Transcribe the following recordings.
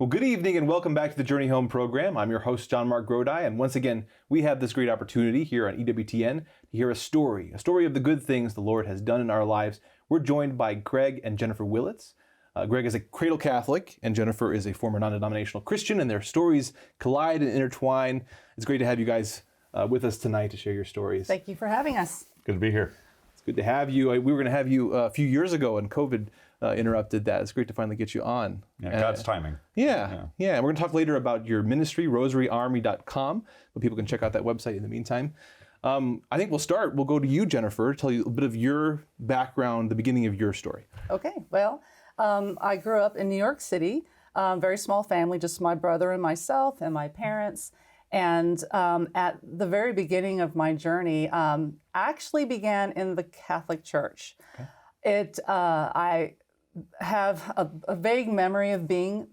Well, good evening and welcome back to the Journey Home program. I'm your host, John Mark Grodi, and once again, we have this great opportunity here on EWTN to hear a story of the good things the Lord has done in our lives. We're joined by Greg and Jennifer Willits. Greg is a cradle Catholic, and Jennifer is a former non-denominational Christian, and their stories collide and intertwine. It's great to have you guys with us tonight to share your stories. Thank you for having us. Good to be here. It's good to have you. We were going to have you a few years ago, and COVID interrupted that. It's great to finally get you on. Yeah, God's timing. Yeah. And we're going to talk later about your ministry, rosaryarmy.com, but people can check out that website in the meantime. I think we'll go to you, Jennifer, tell you a bit of your background, the beginning of your story. Okay, well, I grew up in New York City, very small family, just my brother and myself and my parents. And at the very beginning of my journey, actually began in the Catholic Church. Okay. I have a vague memory of being,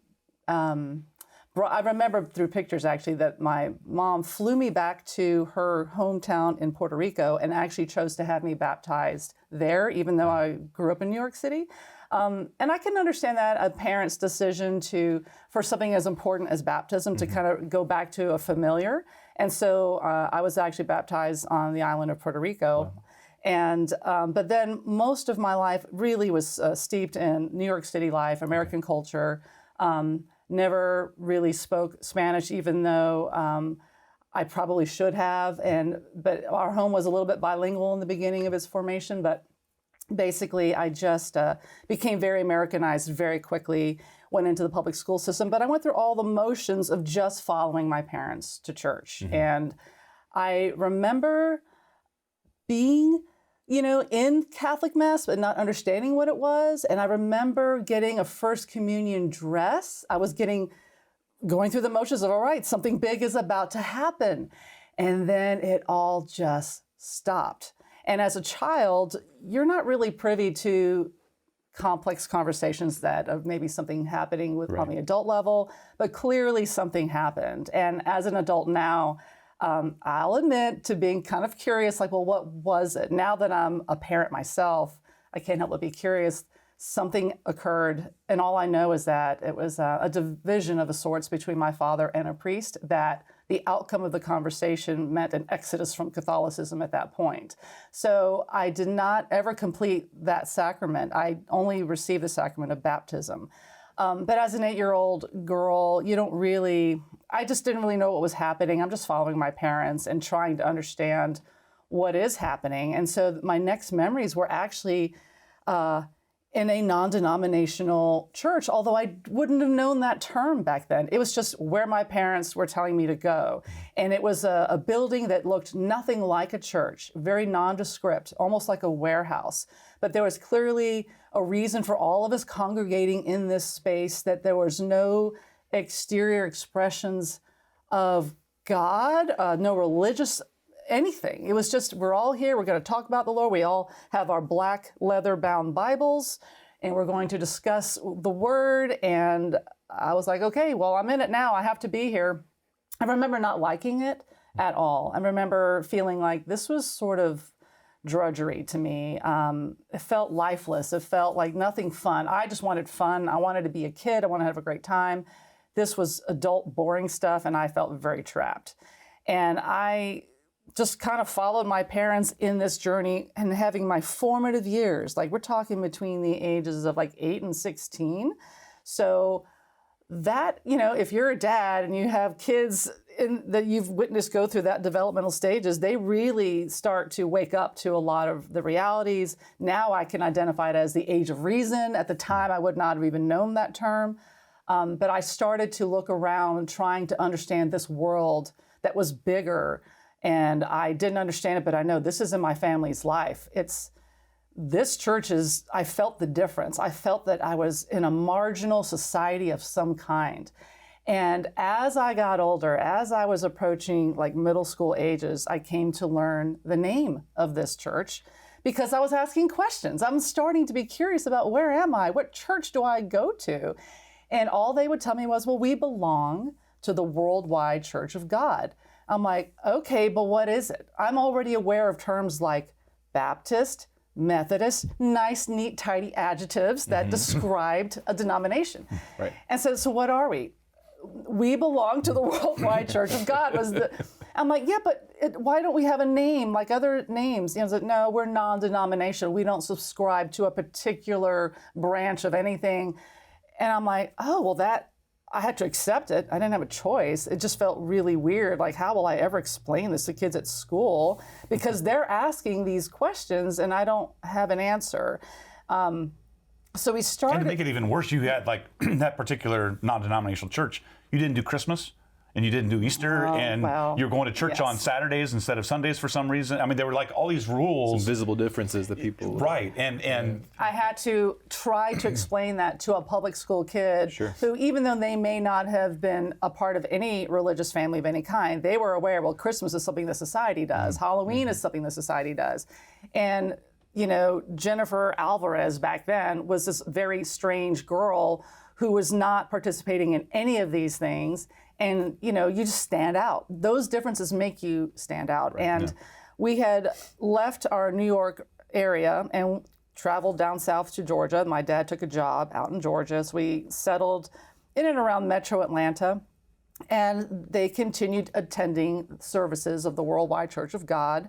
I remember through pictures actually that my mom flew me back to her hometown in Puerto Rico and actually chose to have me baptized there, even though I grew up in New York City. And I can understand that, a parent's decision for something as important as baptism to kind of go back to a familiar. And so I was actually baptized on the island of Puerto Rico. Wow. And but then most of my life really was steeped in New York City life, American culture. Never really spoke Spanish, even though I probably should have. But our home was a little bit bilingual in the beginning of its formation. But basically, I just became very Americanized very quickly, went into the public school system. But I went through all the motions of just following my parents to church. Mm-hmm. And I remember being in Catholic Mass, but not understanding what it was. And I remember getting a First Communion dress. I was going through the motions of, all right, something big is about to happen. And then it all just stopped. And as a child, you're not really privy to complex conversations that of maybe something happening on the adult level, but clearly something happened. And as an adult now, I'll admit to being kind of curious, like, well, what was it? Now that I'm a parent myself, I can't help but be curious. Something occurred, and all I know is that it was a division of a sorts between my father and a priest, that the outcome of the conversation meant an exodus from Catholicism at that point. So I did not ever complete that sacrament. I only received the sacrament of baptism. But as an 8-year-old girl, I just didn't really know what was happening. I'm just following my parents and trying to understand what is happening. And so my next memories were actually in a non-denominational church, although I wouldn't have known that term back then. It was just where my parents were telling me to go. And it was a building that looked nothing like a church, very nondescript, almost like a warehouse. But there was clearly a reason for all of us congregating in this space, that there was no exterior expressions of God, no religious anything. It was just, we're all here, we're going to talk about the Lord. We all have our black leather-bound Bibles, and we're going to discuss the Word. And I was like, okay, well, I'm in it now. I have to be here. I remember not liking it at all. I remember feeling like this was sort of drudgery to me. It felt lifeless. It felt like nothing fun. I just wanted fun. I wanted to be a kid. I wanted to have a great time. This was adult, boring stuff, and I felt very trapped. And I just kind of followed my parents in this journey and having my formative years. Like, we're talking between the ages of like 8 and 16. So that, if you're a dad and you have kids that you've witnessed go through that developmental stages, they really start to wake up to a lot of the realities. Now I can identify it as the age of reason. At the time, I would not have even known that term. But I started to look around trying to understand this world that was bigger. And I didn't understand it, but I know this is in my family's life. This church I felt the difference. I felt that I was in a marginal society of some kind. And as I got older, as I was approaching like middle school ages, I came to learn the name of this church because I was asking questions. I'm starting to be curious about, where am I? What church do I go to? And all they would tell me was, well, we belong to the Worldwide Church of God. I'm like, okay, but what is it? I'm already aware of terms like Baptist, Methodist, nice, neat, tidy adjectives that described a denomination. Right. And so what are we? we belong to the Worldwide Church of God. I'm like, yeah, but why don't we have a name like other names? You know, like, no, we're non-denominational. We don't subscribe to a particular branch of anything. And I'm like, oh, well, I had to accept it. I didn't have a choice. It just felt really weird. Like, how will I ever explain this to kids at school? Because they're asking these questions and I don't have an answer. So we started. And to make it even worse, you had like that particular non-denominational church. You didn't do Christmas and you didn't do Easter, and you're going to church on Saturdays instead of Sundays for some reason. I mean, there were like all these rules. Some visible differences that people. Right. And I had to try to explain that to a public school kid who, even though they may not have been a part of any religious family of any kind, they were aware, well, Christmas is something the society does. Halloween is something the society does. And you know, Jennifer Alvarez back then was this very strange girl who was not participating in any of these things. And, you know, you just stand out. Those differences make you stand out. Right. And we had left our New York area and traveled down south to Georgia. My dad took a job out in Georgia. So we settled in and around Metro Atlanta. And they continued attending services of the Worldwide Church of God.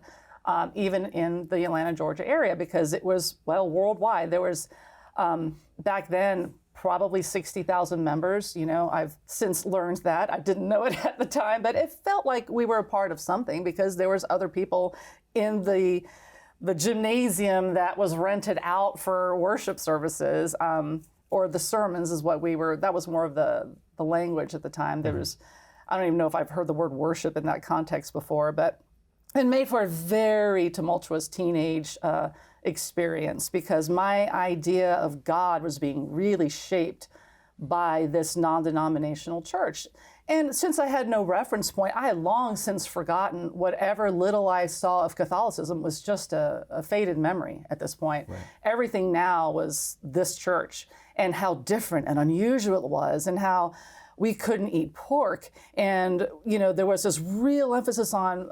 Even in the Atlanta, Georgia area, because it was, well, worldwide. There was, back then, probably 60,000 members. You know, I've since learned that. I didn't know it at the time, but it felt like we were a part of something because there was other people in the gymnasium that was rented out for worship services, or the sermons is what we were. That was more of the language at the time. There was, I don't even know if I've heard the word worship in that context before, but it made for a very tumultuous teenage experience because my idea of God was being really shaped by this non-denominational church. And since I had no reference point, I had long since forgotten whatever little I saw of Catholicism was just a faded memory at this point. Right. Everything now was this church and how different and unusual it was and how we couldn't eat pork. And, you know, there was this real emphasis on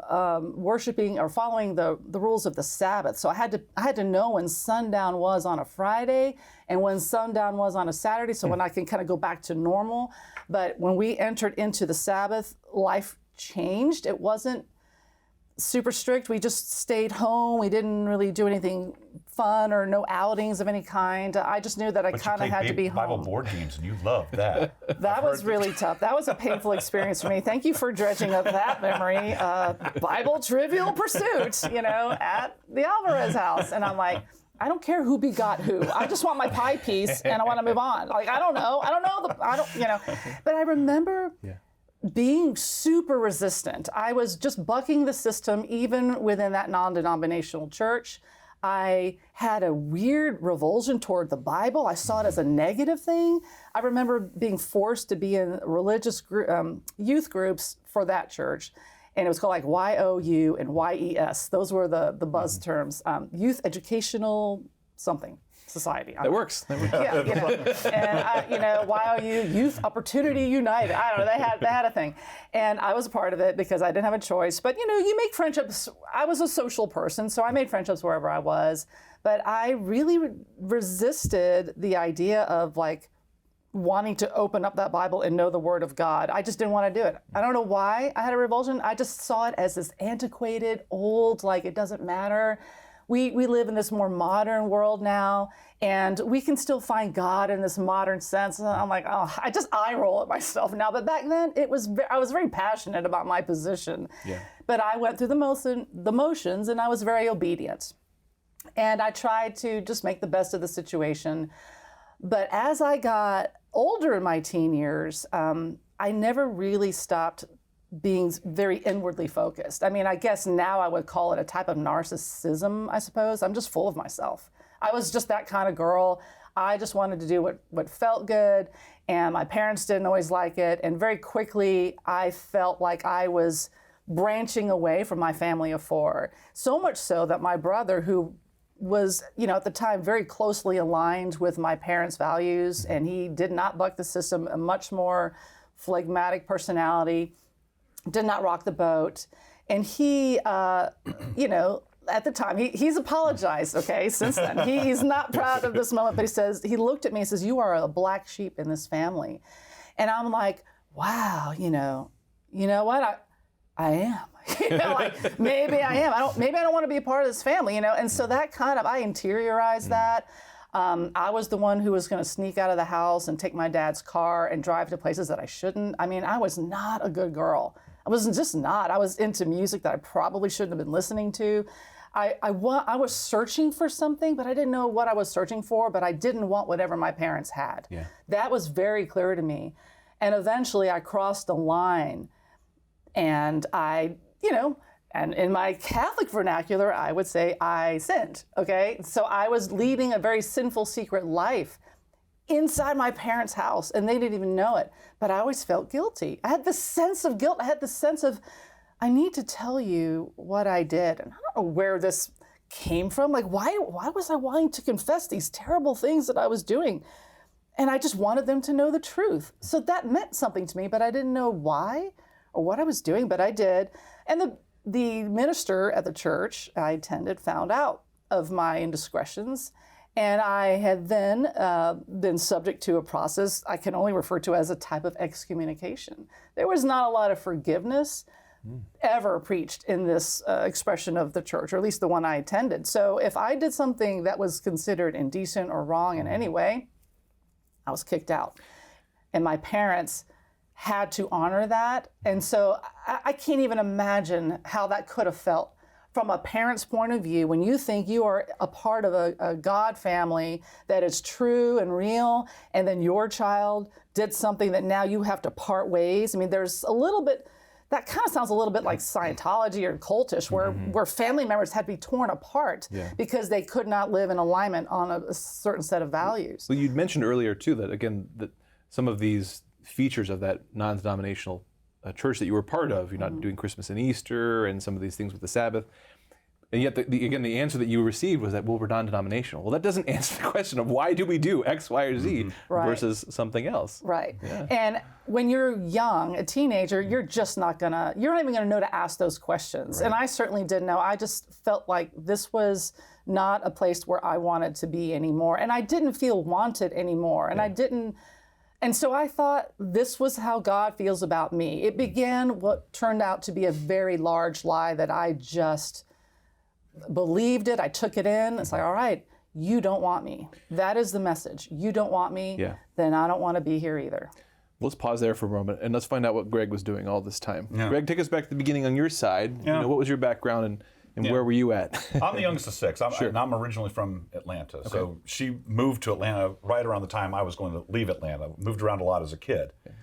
worshiping or following the rules of the Sabbath. So I had to know when sundown was on a Friday and when sundown was on a Saturday, so when I can kind of go back to normal. But when we entered into the Sabbath, life changed. It wasn't super strict. We just stayed home. We didn't really do anything fun or no outings of any kind. I just knew that I kind of had to be home. Bible board games, and you loved that. That was really tough. That was a painful experience for me. Thank you for dredging up that memory. Bible Trivial Pursuit, you know, at the Alvarez house. And I'm like, I don't care who begot who. I just want my pie piece, and I want to move on. Like, I don't know. You know. But I remember being super resistant. I was just bucking the system, even within that non-denominational church. I had a weird revulsion toward the Bible. I saw it as a negative thing. I remember being forced to be in religious youth groups for that church. And it was called like YOU and YES. Those were the buzz terms. Youth Educational something Society. That works. Yeah, you know. And, you know, YOU, Youth Opportunity United. I don't know, they had a thing. And I was a part of it because I didn't have a choice. But, you know, you make friendships. I was a social person, so I made friendships wherever I was. But I really resisted the idea of, like, wanting to open up that Bible and know the Word of God. I just didn't want to do it. I don't know why I had a revulsion. I just saw it as this antiquated, old, like, it doesn't matter. We live in this more modern world now, and we can still find God in this modern sense. And I'm like, oh, I just eye roll at myself now. But back then, I was very passionate about my position. Yeah. But I went through the motions, and I was very obedient. And I tried to just make the best of the situation. But as I got older in my teen years, I never really stopped being very inwardly focused. I mean, I guess now I would call it a type of narcissism, I suppose. I'm just full of myself. I was just that kind of girl. I just wanted to do what felt good, and my parents didn't always like it. And very quickly, I felt like I was branching away from my family of four. So much so that my brother, who was, you know, at the time very closely aligned with my parents' values, and he did not buck the system, a much more phlegmatic personality, did not rock the boat. And he, you know, at the time, he's apologized, okay, since then. He's not proud of this moment, but he looked at me and says, "You are a black sheep in this family." And I'm like, wow, you know what, I am. Like maybe I am. Maybe I don't want to be a part of this family, And so that I interiorized that. I was the one who was going to sneak out of the house and take my dad's car and drive to places that I shouldn't. I mean, I was not a good girl. I was just not. I was into music that I probably shouldn't have been listening to. I was searching for something, but I didn't know what I was searching for, but I didn't want whatever my parents had. Yeah. That was very clear to me. And eventually I crossed the line, and and in my Catholic vernacular, I would say I sinned, okay? So I was leading a very sinful secret life inside my parents' house, and they didn't even know it. But I always felt guilty. I had this sense of guilt. I had this sense of, I need to tell you what I did. And I don't know where this came from. Like, why was I wanting to confess these terrible things that I was doing? And I just wanted them to know the truth. So that meant something to me, but I didn't know why or what I was doing, but I did. And the minister at the church I attended found out of my indiscretions, and I had then been subject to a process I can only refer to as a type of excommunication. There was not a lot of forgiveness ever preached in this expression of the church, or at least the one I attended. So if I did something that was considered indecent or wrong in any way, I was kicked out. And my parents had to honor that. And so I can't even imagine how that could have felt from a parent's point of view when you think you are a part of a God family that is true and real, and then your child did something that now you have to part ways. I mean, there's a little bit, that kind of sounds a little bit like Scientology or cultish, where family members had to be torn apart because they could not live in alignment on a certain set of values. Well, you'd mentioned earlier too that, again, that some of these features of that non-denominational church that you were part of, you're not doing Christmas and Easter and some of these things with the Sabbath, and yet the answer that you received was that, well, we're non-denominational. Well, that doesn't answer the question of why do we do X, Y, or Z versus something else. Right. Yeah. And when you're young, a teenager, you're not even gonna know to ask those questions. Right. And I certainly didn't know. I just felt like this was not a place where I wanted to be anymore. And I didn't feel wanted anymore. And And so I thought this was how God feels about me. It began what turned out to be a very large lie that I just believed it. I took it in. It's like, all right, you don't want me. That is the message. You don't want me, then I don't want to be here either. Let's pause there for a moment and let's find out what Greg was doing all this time. Yeah. Greg, take us back to the beginning on your side. Yeah. What was your background and where were you at? I'm the youngest of six. I'm originally from Atlanta. Okay. So she moved to Atlanta right around the time I was going to leave Atlanta. Moved around a lot as a kid. Okay.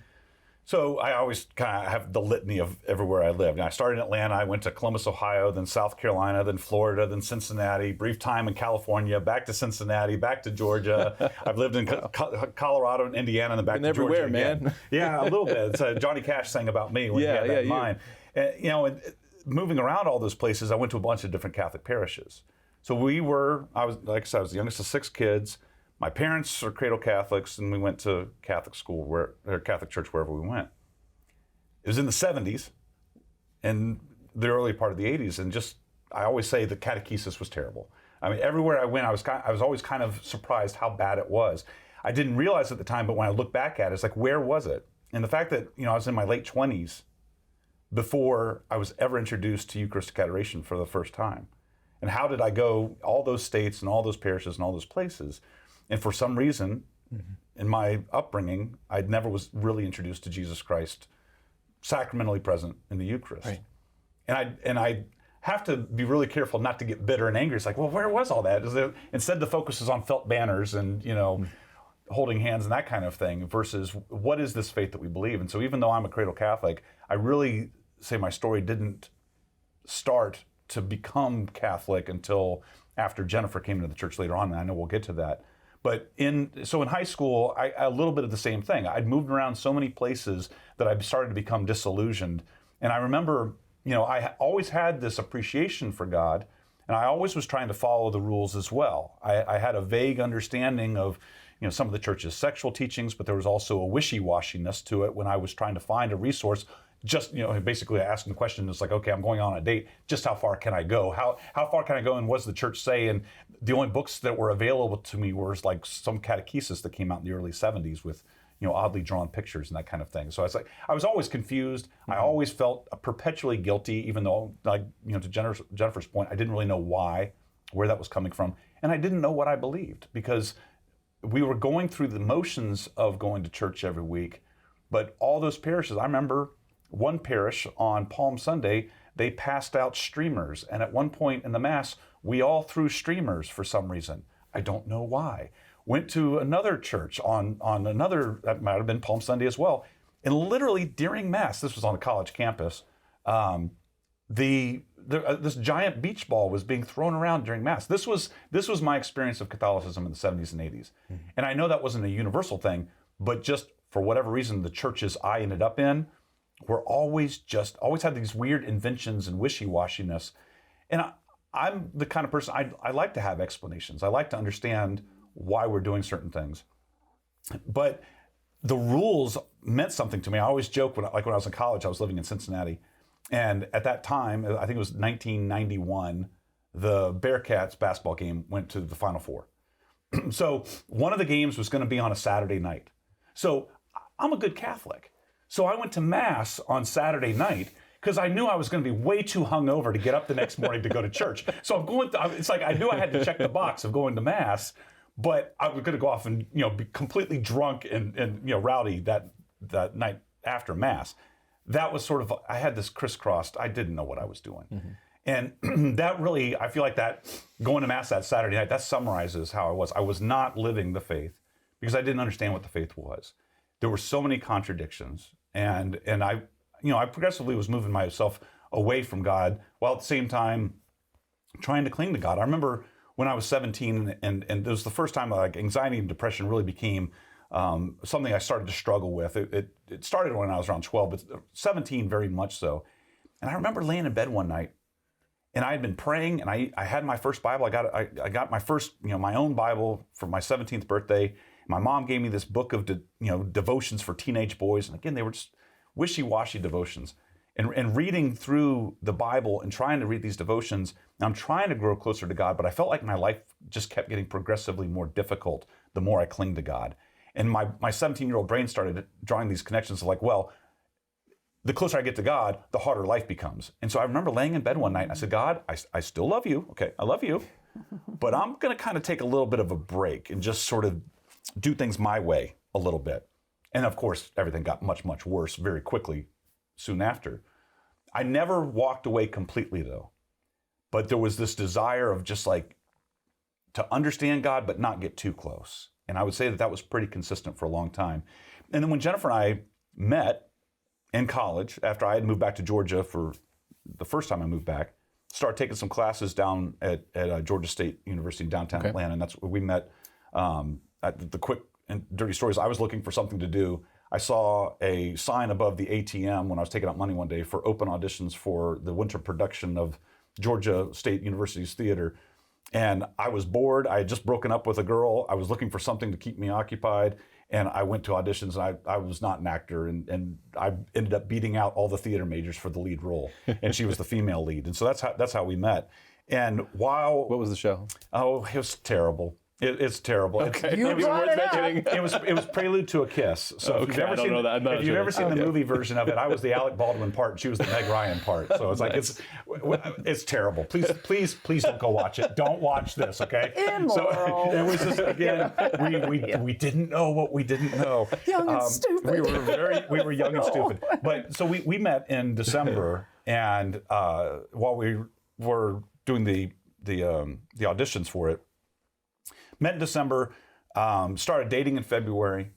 So I always kind of have the litany of everywhere I lived. And I started in Atlanta. I went to Columbus, Ohio, then South Carolina, then Florida, then Cincinnati, brief time in California, back to Cincinnati, back to Georgia. I've lived in Colorado and Indiana, and then back to Georgia again. Man. Yeah, a little bit. It's Johnny Cash sang about me when he had that in mind. And, moving around all those places, I went to a bunch of different Catholic parishes. So I was the youngest of six kids. My parents are cradle Catholics, and we went to Catholic school, or Catholic church, wherever we went. It was in the 70s and the early part of the 80s, and I always say the catechesis was terrible. I mean, everywhere I went, I was always kind of surprised how bad it was. I didn't realize at the time, but when I look back at it, it's like, where was it? And the fact that, I was in my late 20s before I was ever introduced to Eucharistic adoration for the first time. And how did I go all those states and all those parishes and all those places? And for some reason, in my upbringing, I never was really introduced to Jesus Christ sacramentally present in the Eucharist. Right. And I have to be really careful not to get bitter and angry. It's like, well, where was all that? Instead, the focus is on felt banners and, holding hands and that kind of thing versus what is this faith that we believe? And so even though I'm a cradle Catholic, I really say my story didn't start to become Catholic until after Jennifer came into the church later on, and I know we'll get to that. But in high school, I a little bit of the same thing. I'd moved around so many places that I started to become disillusioned. And I remember, I always had this appreciation for God, and I always was trying to follow the rules as well. I had a vague understanding of, some of the church's sexual teachings, but there was also a wishy-washiness to it when I was trying to find a resource. Just, basically asking the question, it's like, okay, I'm going on a date. Just how far can I go? How far can I go? And what does the church say? And the only books that were available to me were like some catechesis that came out in the early 70s with, oddly drawn pictures and that kind of thing. So I was always confused. I always felt perpetually guilty, even though, like, to Jennifer's point, I didn't really know why, where that was coming from. And I didn't know what I believed, because we were going through the motions of going to church every week. But all those parishes, I remember one parish on Palm Sunday, they passed out streamers. And at one point in the Mass, we all threw streamers for some reason. I don't know why. Went to another church on another, that might have been Palm Sunday as well. And literally during Mass, this was on a college campus, this giant beach ball was being thrown around during Mass. This was my experience of Catholicism in the 70s and 80s. Mm-hmm. And I know that wasn't a universal thing, but just for whatever reason, the churches I ended up in were always had these weird inventions and wishy-washiness. And I'm the kind of person, I like to have explanations. I like to understand why we're doing certain things. But the rules meant something to me. I always joke, when I was in college, I was living in Cincinnati. And at that time, I think it was 1991, the Bearcats basketball game went to the Final Four. So one of the games was going to be on a Saturday night. So I'm a good Catholic. So I went to Mass on Saturday night because I knew I was going to be way too hungover to get up the next morning to go to church. So it's like I knew I had to check the box of going to Mass, but I was going to go off and be completely drunk and rowdy that night after Mass. That was sort of, I had this crisscrossed, I didn't know what I was doing. Mm-hmm. And that really, I feel like that, going to Mass that Saturday night, that summarizes how I was. I was not living the faith because I didn't understand what the faith was. There were so many contradictions, and I progressively was moving myself away from God, while at the same time trying to cling to God. I remember when I was 17, and it was the first time like anxiety and depression really became something I started to struggle with. It started when I was around 12, but 17 very much so. And I remember laying in bed one night, and I had been praying, and I had my first Bible. I got my first, my own Bible for my 17th birthday. My mom gave me this book of devotions for teenage boys, and again, they were just wishy-washy devotions. And reading through the Bible and trying to read these devotions, I'm trying to grow closer to God, but I felt like my life just kept getting progressively more difficult the more I clinged to God. And my 17-year-old brain started drawing these connections of like, well, the closer I get to God, the harder life becomes. And so I remember laying in bed one night and I said, God, I still love you. Okay, I love you. But I'm going to kind of take a little bit of a break and just sort of do things my way a little bit. And of course, everything got much, much worse very quickly soon after. I never walked away completely though. But there was this desire of just like to understand God, but not get too close. And I would say that was pretty consistent for a long time. And then when Jennifer and I met in college, after I had moved back to Georgia for the first time I moved back, started taking some classes down at Georgia State University in downtown Atlanta. And that's where we met. At the quick and dirty stories, I was looking for something to do. I saw a sign above the ATM when I was taking out money one day for open auditions for the winter production of Georgia State University's theater. And I was bored. I had just broken up with a girl. I was looking for something to keep me occupied. And I went to auditions, and I was not an actor. And I ended up beating out all the theater majors for the lead role. And she was the female lead. And so that's how we met. And while... What was the show? Oh, it was terrible. It's terrible. Okay. It was Prelude to a Kiss. So okay, if you've ever seen the movie version of it, I was the Alec Baldwin part, and she was the Meg Ryan part. So it's like it's terrible. Please don't go watch it. Don't watch this, okay? Immoral. So it was just again, we didn't know what we didn't know. Young and stupid. We were young and stupid. But so we met in December, and while we were doing the auditions for it. Met in December, started dating in February.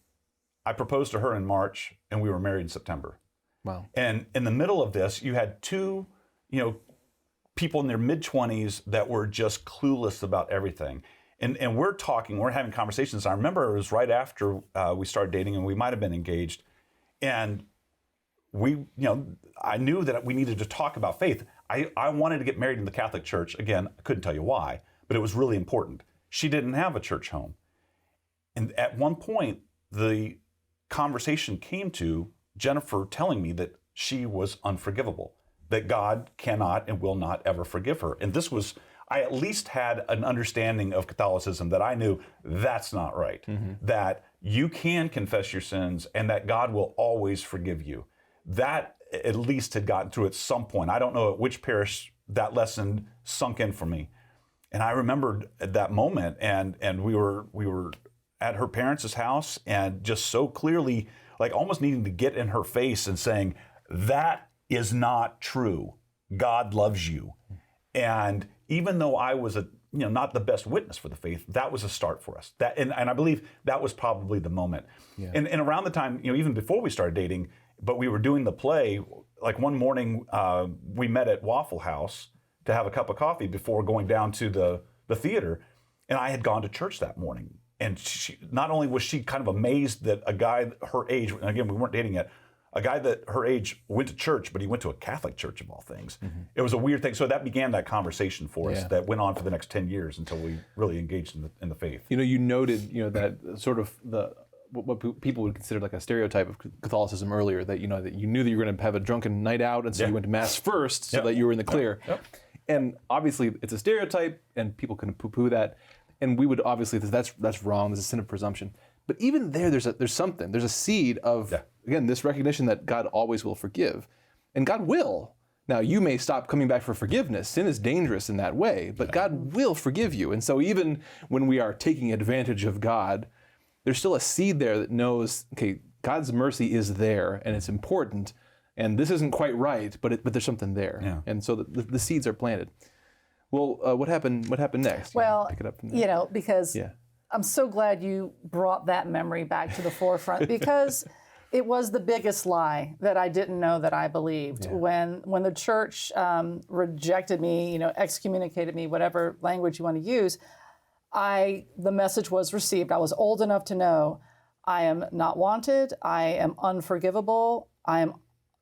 I proposed to her in March, and we were married in September. Wow. And in the middle of this, you had two, people in their mid-20s that were just clueless about everything. And we're having conversations. I remember it was right after we started dating, and we might have been engaged. And I knew that we needed to talk about faith. I wanted to get married in the Catholic Church. Again, I couldn't tell you why, but it was really important. She didn't have a church home. And at one point, the conversation came to Jennifer telling me that she was unforgivable, that God cannot and will not ever forgive her. And this was, I at least had an understanding of Catholicism that I knew that's not right. That you can confess your sins and that God will always forgive you. That at least had gotten through at some point. I don't know at which parish that lesson sunk in for me. And I remembered at that moment, and we were at her parents' house, and just so clearly, like almost needing to get in her face and saying, that is not true. God loves you. And even though I was not the best witness for the faith, that was a start for us. That and I believe that was probably the moment. Yeah. And around the time, even before we started dating, but we were doing the play, like one morning we met at Waffle House to have a cup of coffee before going down to the theater. And I had gone to church that morning. And she, not only was she kind of amazed that a guy her age, and again, we weren't dating yet, a guy that her age went to church, but he went to a Catholic church of all things. It was a weird thing. So that began that conversation for us that went on for the next 10 years until we really engaged in the faith. You noted, that sort of what people would consider like a stereotype of Catholicism earlier, that, that you knew that you were going to have a drunken night out, and so you went to Mass first so that you were in the clear. And obviously it's a stereotype and people can poo-poo that. And we would obviously, that's wrong, there's a sin of presumption. But even there's a seed of, again, this recognition that God always will forgive. And God will. Now, you may stop coming back for forgiveness. Sin is dangerous in that way, but God will forgive you. And so even when we are taking advantage of God, there's still a seed there that knows, okay, God's mercy is there and it's important. And this isn't quite right, but there's something there. Yeah. And so the seeds are planted. Well, what happened next? Well, pick it up from there. Because I'm so glad you brought that memory back to the forefront, because it was the biggest lie that I didn't know that I believed. When the church rejected me, excommunicated me, whatever language you want to use, the message was received. I was old enough to know I am not wanted, I am unforgivable, I am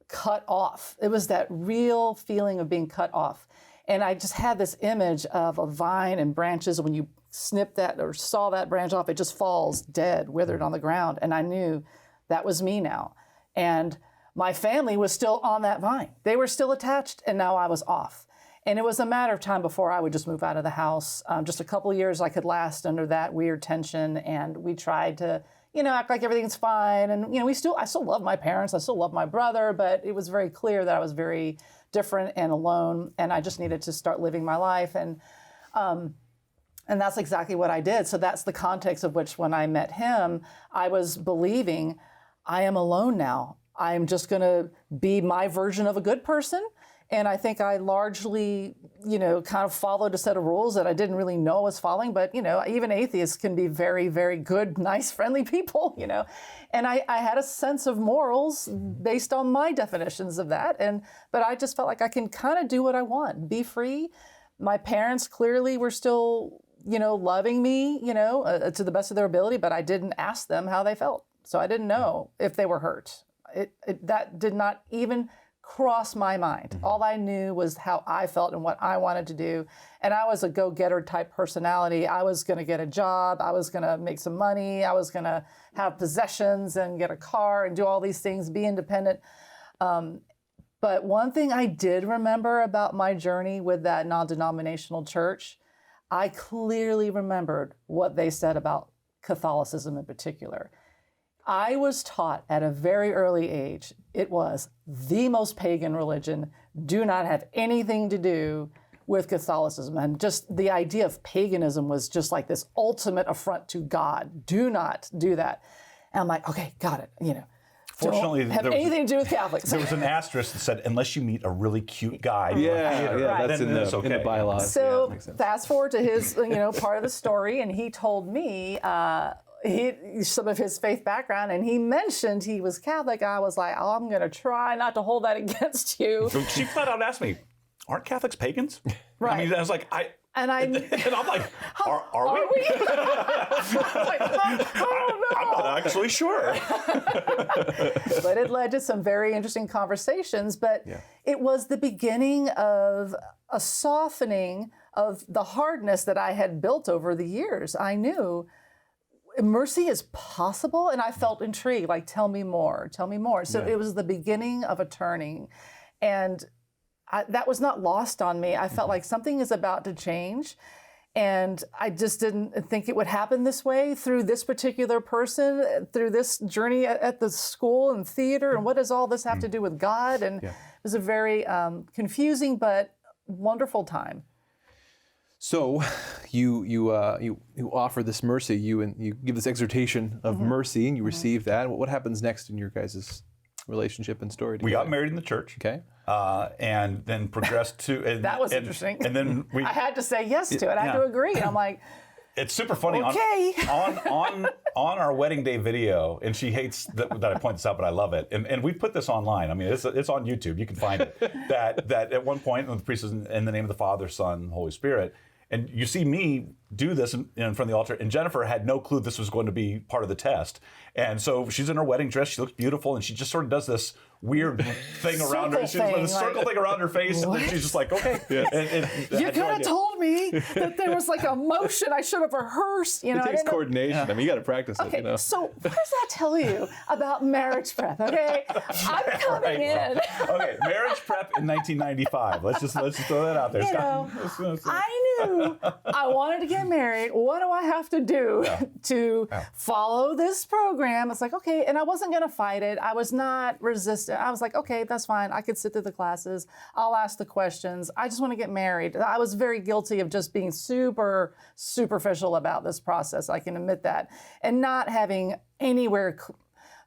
cut off. It was that real feeling of being cut off. And I just had this image of a vine and branches. When you snip that or saw that branch off, it just falls dead, withered on the ground. And I knew that was me now. And my family was still on that vine. They were still attached, and now I was off. And it was a matter of time before I would just move out of the house. Just a couple of years I could last under that weird tension. And we tried to, act like everything's fine. And, I still love my parents. I still love my brother. But it was very clear that I was very different and alone. And I just needed to start living my life. And that's exactly what I did. So that's the context of which when I met him, I was believing I am alone now. I'm just going to be my version of a good person. And I think I largely, kind of followed a set of rules that I didn't really know I was following. But, even atheists can be very, very good, nice, friendly people, And I had a sense of morals based on my definitions of that. But I just felt like I can kind of do what I want, be free. My parents clearly were still, loving me, to the best of their ability. But I didn't ask them how they felt. So I didn't know if they were hurt. That did not even cross my mind. All I knew was how I felt and what I wanted to do. And I was a go-getter type personality. I was going to get a job. I was going to make some money. I was going to have possessions and get a car and do all these things, be independent. But one thing I did remember about my journey with that non-denominational church, I clearly remembered what they said about Catholicism in particular. I was taught at a very early age, it was the most pagan religion, do not have anything to do with Catholicism. And just the idea of paganism was just like this ultimate affront to God. Do not do that. And I'm like, okay, got it. Fortunately, don't have anything to do with Catholics. There was an asterisk that said, unless you meet a really cute guy. That's in the bylaws. So fast forward to his, part of the story, and he told me some of his faith background, and he mentioned he was Catholic. I was like, I'm going to try not to hold that against you. She flat out asked me, aren't Catholics pagans? Right. I was like, and I'm like, are we? I was like, I don't know. I'm not actually sure. But it led to some very interesting conversations. But it was the beginning of a softening of the hardness that I had built over the years. I knew mercy is possible, and I felt intrigued, like, tell me more. So it was the beginning of a turning. And that was not lost on me. I felt like something is about to change. And I just didn't think it would happen this way through this particular person, through this journey at the school and theater. And what does all this have to do with God? And it was a very confusing but wonderful time. So you offer this mercy, you give this exhortation of mercy, and you receive that. What happens next in your guys' relationship and story together? We got married in the church. Okay. And then progressed to... And, that was interesting. And then we... I had to say yes to it. I had to agree. I'm like... It's super funny. Okay. On our wedding day video, and she hates that I point this out, but I love it. And we put this online. I mean, it's on YouTube. You can find it. That at one point, the priest is in the name of the Father, Son, Holy Spirit. And you see me do this in front of the altar, and Jennifer had no clue this was going to be part of the test. And so she's in her wedding dress, she looks beautiful, and she just sort of does this weird thing around her. She's like a circle thing around her face, and then she's just like, okay. You could have told me that there was like a motion I should have rehearsed. You know, it takes coordination. I mean, you got to practice it. Okay, so what does that tell you about marriage prep? Okay, I'm coming in. Okay, marriage prep in 1995. Let's just throw that out there. You know, I knew I wanted to get married. What do I have to do to follow this program? It's like, okay, and I wasn't going to fight it. I was not resistant. I was like, okay, that's fine. I could sit through the classes. I'll ask the questions. I just want to get married. I was very guilty of just being super superficial about this process. I can admit that. And not having anywhere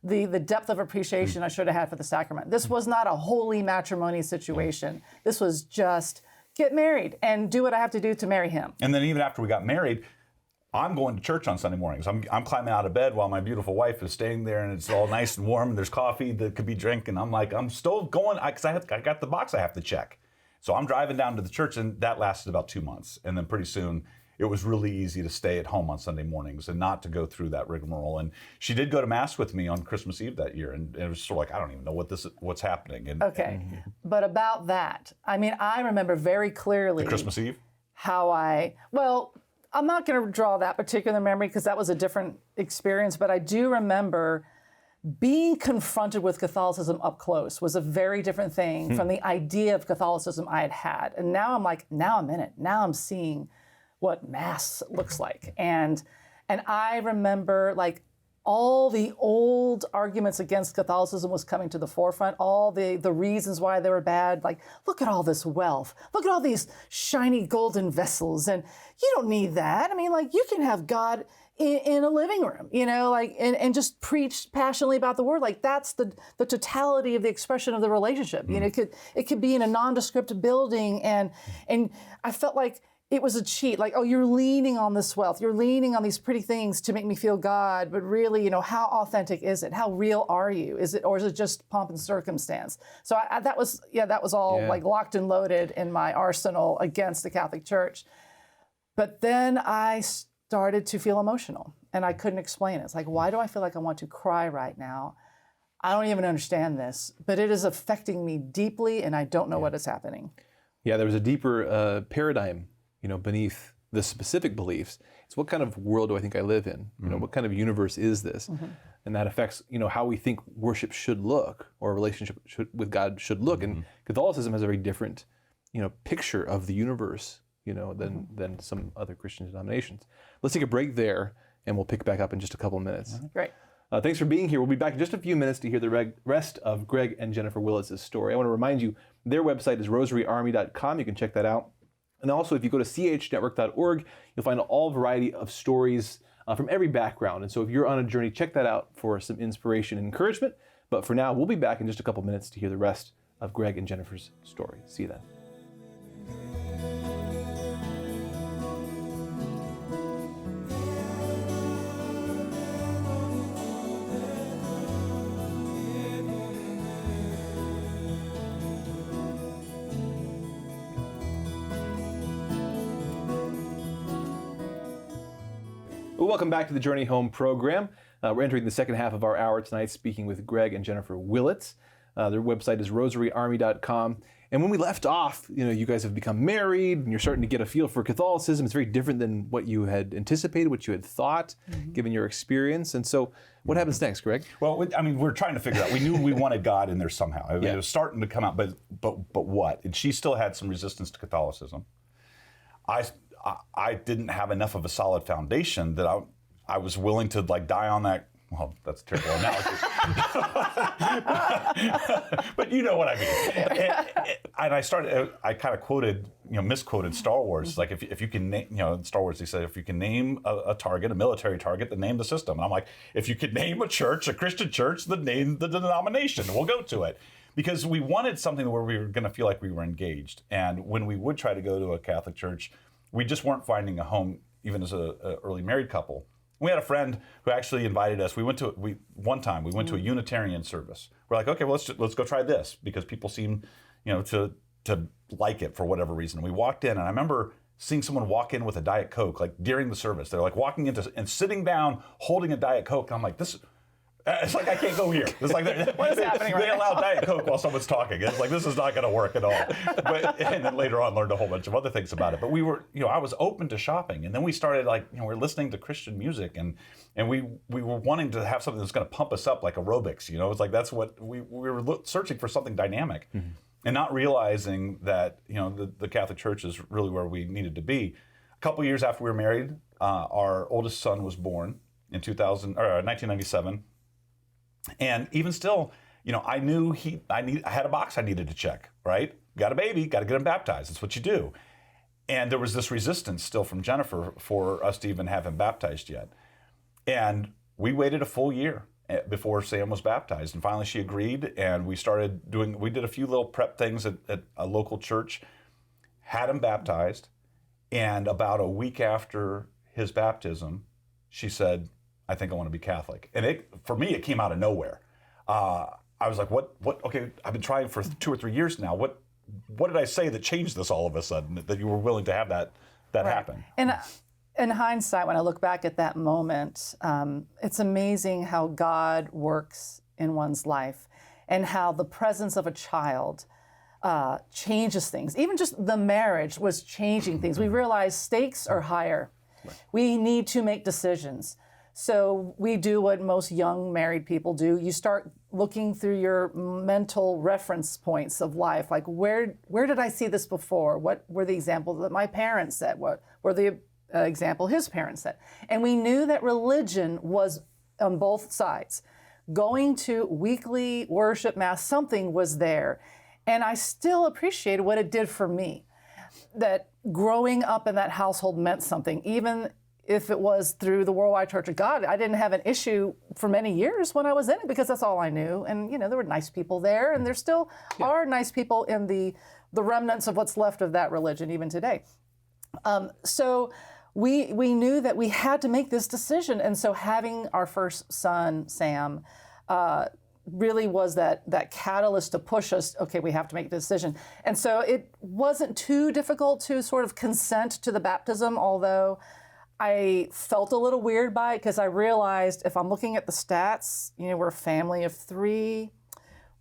the depth of appreciation I should have had for the sacrament. This was not a holy matrimony situation. This was just get married and do what I have to do to marry him. And then even after we got married, I'm going to church on Sunday mornings. I'm climbing out of bed while my beautiful wife is staying there, and it's all nice and warm, and there's coffee that could be drank, and I'm like, I'm still going, because I got the box I have to check. So I'm driving down to the church, and that lasted about 2 months. And then pretty soon, it was really easy to stay at home on Sunday mornings and not to go through that rigmarole. And she did go to Mass with me on Christmas Eve that year, and it was sort of like, I don't even know what's happening. But about that, I mean, I remember very clearly. The Christmas Eve? I'm not going to draw that particular memory because that was a different experience, but I do remember being confronted with Catholicism up close was a very different thing from the idea of Catholicism I had had. And now I'm like, now I'm in it. Now I'm seeing what Mass looks like. And I remember like all the old arguments against Catholicism was coming to the forefront, all the reasons why they were bad. Like, look at all this wealth. Look at all these shiny golden vessels. And you don't need that. I mean, like, you can have God in a living room, you know, like, and just preach passionately about the word. Like, that's the totality of the expression of the relationship. You know, it could be in a nondescript building. And I felt like it was a cheat, like, oh, you're leaning on this wealth, you're leaning on these pretty things to make me feel God, but really, you know, how authentic is it? How real are you? Is it, or is it just pomp and circumstance? So that was all like locked and loaded in my arsenal against the Catholic Church. But then I started to feel emotional, and I couldn't explain it. It's like, why do I feel like I want to cry right now? I don't even understand this, but it is affecting me deeply, and I don't know what is happening. Yeah, there was a deeper paradigm, you know, beneath the specific beliefs. It's what kind of world do I think I live in? You know, what kind of universe is this? And that affects, you know, how we think worship should look, or a relationship with God should look. And Catholicism has a very different, you know, picture of the universe, you know, than some other Christian denominations. Let's take a break there, and we'll pick back up in just a couple of minutes. Great. Thanks for being here. We'll be back in just a few minutes to hear the rest of Greg and Jennifer Willits' story. I want to remind you, their website is rosaryarmy.com. You can check that out. And also, if you go to chnetwork.org, you'll find all variety of stories from every background. And so if you're on a journey, check that out for some inspiration and encouragement. But for now, we'll be back in just a couple minutes to hear the rest of Greg and Jennifer's story. See you then. Well, welcome back to the Journey Home program. We're entering the second half of our hour tonight, speaking with Greg and Jennifer Willits. Their website is rosaryarmy.com. And when we left off, you guys have become married and you're starting to get a feel for Catholicism. It's very different than what you had anticipated, what you had thought, given your experience. And so what happens next, Greg? Well, I mean, we're trying to figure out. We knew we wanted God in there somehow. I mean, it was starting to come out, but what? And she still had some resistance to Catholicism. I didn't have enough of a solid foundation that I was willing to die on that. Well, that's a terrible analogy. But you know what I mean. And I kind of quoted, misquoted Star Wars. Like if you can name, in Star Wars, they said, if you can name a target, a military target, then name the system. And I'm like, if you could name a church, a Christian church, then name the denomination. We'll go to it. Because we wanted something where we were going to feel like we were engaged. And when we would try to go to a Catholic church, we just weren't finding a home, even as a early married couple. We had a friend who actually invited us. One time we went to a Unitarian service. We're like, okay, well, let's go try this, because people seem, to like it for whatever reason. We walked in, and I remember seeing someone walk in with a Diet Coke, like during the service. They're like walking into and sitting down, holding a Diet Coke. And I'm like, this. It's like I can't go here. It's like what is happening right they allow Diet Coke while someone's talking. It's like this is not going to work at all. And then later on, learned a whole bunch of other things about it. But we were, I was open to shopping, and then we started we're listening to Christian music, and we were wanting to have something that's going to pump us up like aerobics. It's like that's what we were searching for, something dynamic, and not realizing that the Catholic Church is really where we needed to be. A couple years after we were married, our oldest son was born in 1997. And even still, I knew I had a box I needed to check, right? Got a baby, got to get him baptized. That's what you do. And there was this resistance still from Jennifer for us to even have him baptized yet. And we waited a full year before Sam was baptized. And finally she agreed, and we did a few little prep things at a local church, had him baptized. And about a week after his baptism, she said, I think I want to be Catholic. And for me, it came out of nowhere. I was like, what? Okay, I've been trying for 2 or 3 years now. What did I say that changed this all of a sudden, that you were willing to have that happen? And in hindsight, when I look back at that moment, it's amazing how God works in one's life, and how the presence of a child changes things. Even just the marriage was changing things. We realized stakes are higher. Right. We need to make decisions. So we do what most young married people do. You start looking through your mental reference points of life, like where did I see this before? What were the examples that my parents said? What were the example his parents said? And we knew that religion was on both sides. Going to weekly worship mass, something was there. And I still appreciated what it did for me. That growing up in that household meant something, even if it was through the Worldwide Church of God. I didn't have an issue for many years when I was in it, because that's all I knew. And, there were nice people there, and there still are nice people in the remnants of what's left of that religion even today. So we knew that we had to make this decision. And so having our first son, Sam, really was that catalyst to push us, okay, we have to make a decision. And so it wasn't too difficult to sort of consent to the baptism, although I felt a little weird by it, because I realized if I'm looking at the stats, we're a family of 3.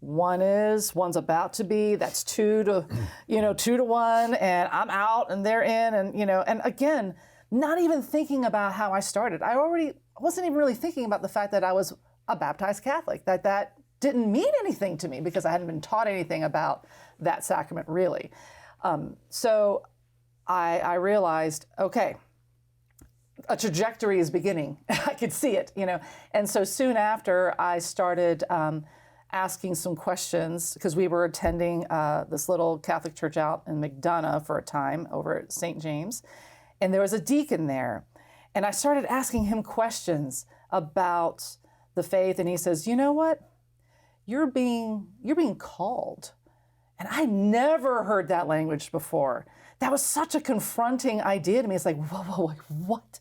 One's about to be, that's 2 to 1, and I'm out and they're in, and again, not even thinking about how I started. I wasn't even really thinking about the fact that I was a baptized Catholic, that didn't mean anything to me, because I hadn't been taught anything about that sacrament really. So I realized, okay, a trajectory is beginning. I could see it, And so soon after, I started asking some questions, because we were attending this little Catholic church out in McDonough for a time over at St. James. And there was a deacon there. And I started asking him questions about the faith. And he says, you know what? You're being called. And I never heard that language before. That was such a confronting idea to me. It's like, whoa, what?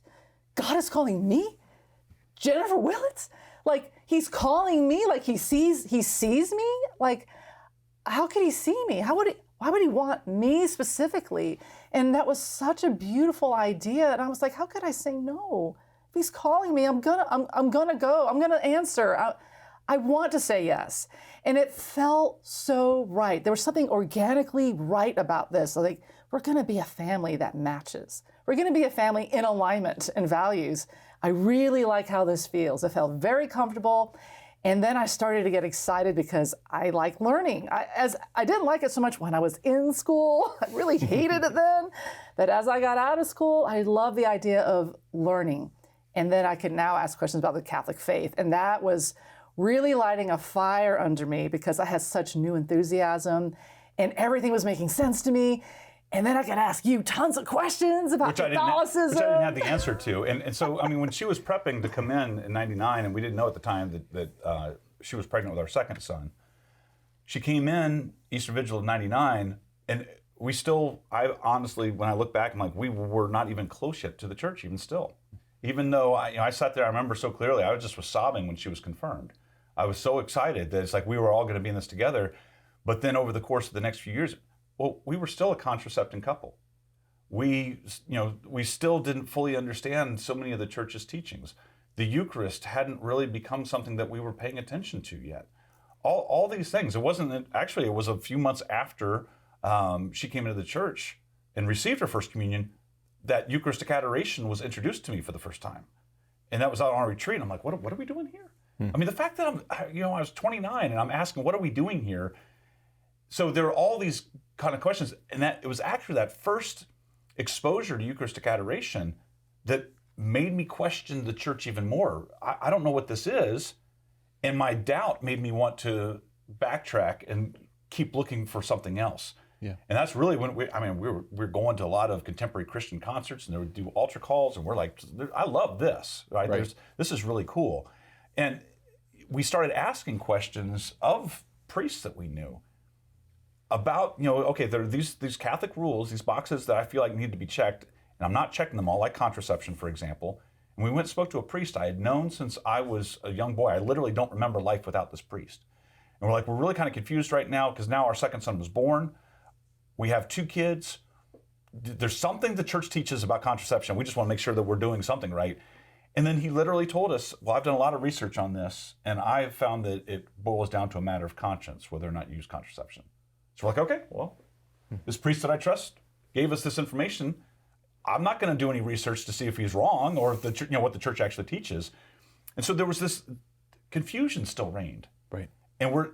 God is calling me? Jennifer Willits? Like, he's calling me, like he sees me? Like, how could he see me? Why would he want me specifically? And that was such a beautiful idea. And I was like, how could I say no? If he's calling me, I'm gonna go. I'm gonna answer. I want to say yes. And it felt so right. There was something organically right about this. Like, we're going to be a family that matches. We're going to be a family in alignment and values. I really like how this feels. It felt very comfortable. And then I started to get excited because I like learning. I didn't like it so much when I was in school. I really hated it then. But as I got out of school, I love the idea of learning. And then I could now ask questions about the Catholic faith. And that was really lighting a fire under me because I had such new enthusiasm and everything was making sense to me. And then I could ask you tons of questions about Catholicism. Which I didn't have the answer to. And so, I mean, when she was prepping to come in 99, and we didn't know at the time that she was pregnant with our second son, she came in Easter Vigil of 99, and we still, I honestly, when I look back, I'm like, we were not even close yet to the church, even still. Even though I sat there, I remember so clearly, I was sobbing when she was confirmed. I was so excited that it's like we were all going to be in this together. But then over the course of the next few years, well, we were still a contracepting couple. We still didn't fully understand so many of the church's teachings. The Eucharist hadn't really become something that we were paying attention to yet. All these things. It was a few months after she came into the church and received her first communion that Eucharistic adoration was introduced to me for the first time. And that was out on our retreat. I'm like, what are we doing here? I mean, the fact that I was 29 and I'm asking, what are we doing here? So there are all these kind of questions, and that it was actually that first exposure to Eucharistic adoration that made me question the church even more. I don't know what this is, and my doubt made me want to backtrack and keep looking for something else. Yeah. And that's really when we're going to a lot of contemporary Christian concerts, and they would do altar calls, and we're like, I love this, right? This is really cool. And we started asking questions of priests that we knew about, okay, there are these Catholic rules, these boxes that I feel like need to be checked, and I'm not checking them all, like contraception, for example. And we went and spoke to a priest I had known since I was a young boy. I literally don't remember life without this priest. And we're like, we're really kind of confused right now because now our second son was born. We have 2 kids. There's something the church teaches about contraception. We just want to make sure that we're doing something right. And then he literally told us, well, I've done a lot of research on this, and I've found that it boils down to a matter of conscience, whether or not you use contraception. So we're like, okay, well, this priest that I trust gave us this information. I'm not going to do any research to see if he's wrong or if what the church actually teaches. And so there was this confusion still reigned. Right. And we're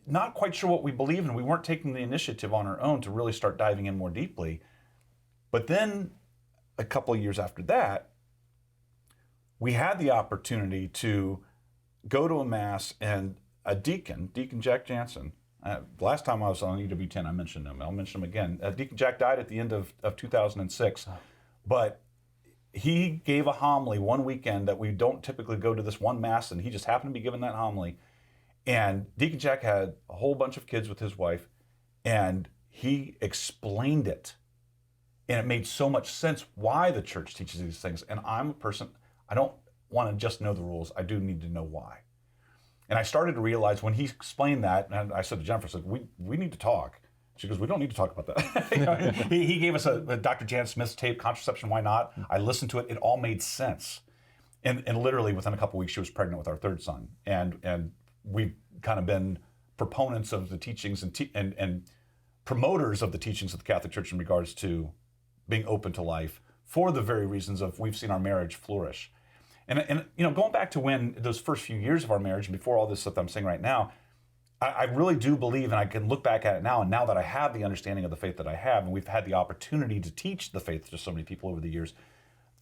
not quite sure what we believe, and we weren't taking the initiative on our own to really start diving in more deeply. But then a couple of years after that, we had the opportunity to go to a mass, and a Deacon Jack Jansen, last time I was on EWTN, I mentioned him. I'll mention him again. Deacon Jack died at the end of 2006, but he gave a homily one weekend that we don't typically go to this one mass, and he just happened to be giving that homily. And Deacon Jack had a whole bunch of kids with his wife, and he explained it. And it made so much sense why the church teaches these things. And I'm a person, I don't want to just know the rules, I do need to know why. And I started to realize when he explained that, and I said to Jennifer, I said, we need to talk. She goes, we don't need to talk about that. He gave us a Dr. Jan Smith's tape, Contraception, Why Not? I listened to it. It all made sense. And literally within a couple of weeks, she was pregnant with our third son. And we've kind of been proponents of the teachings and promoters of the teachings of the Catholic Church in regards to being open to life for the very reasons of we've seen our marriage flourish. And going back to when those first few years of our marriage and before all this stuff that I'm saying right now, I really do believe, and I can look back at it now, and now that I have the understanding of the faith that I have, and we've had the opportunity to teach the faith to so many people over the years,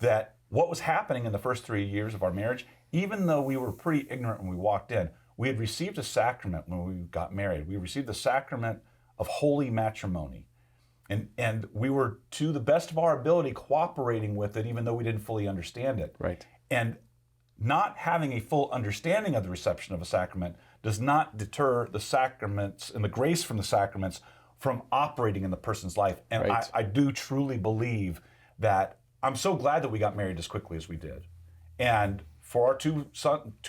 that what was happening in the first 3 years of our marriage, even though we were pretty ignorant when we walked in, we had received a sacrament when we got married. We received the sacrament of holy matrimony. And we were, to the best of our ability, cooperating with it, even though we didn't fully understand it. Right. And not having a full understanding of the reception of a sacrament does not deter the sacraments and the grace from the sacraments from operating in the person's life. And right. I do truly believe that I'm so glad that we got married as quickly as we did. And for our two